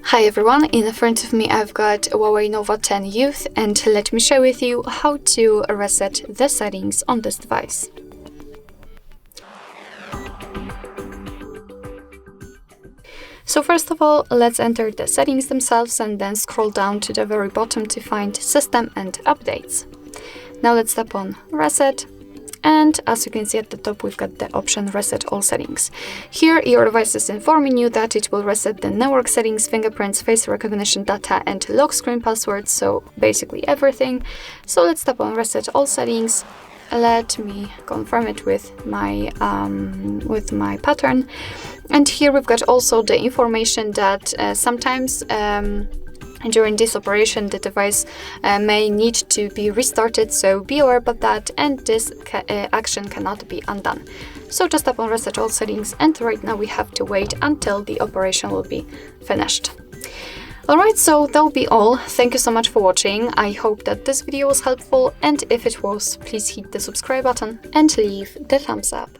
Hi everyone, in front of me I've got HUAWEI Nova 10 Youth, and let me share with you how to reset the settings on this device. So first of all, let's enter the settings themselves and then scroll down to the very bottom to find System and Updates. Now let's tap on Reset. And as you can see at the top, we've got the option Reset All Settings. Here, your device is informing you that it will reset the network settings, fingerprints, face recognition data, and lock screen passwords, so basically everything. So let's tap on Reset All Settings. Let me confirm it with my pattern. And here we've got also the information that sometimes during this operation, the device may need to be restarted, so be aware about that, and this action cannot be undone. So just tap on Reset All Settings, and right now we have to wait until the operation will be finished. Alright, so that'll be all. Thank you so much for watching. I hope that this video was helpful, and if it was, please hit the subscribe button and leave the thumbs up.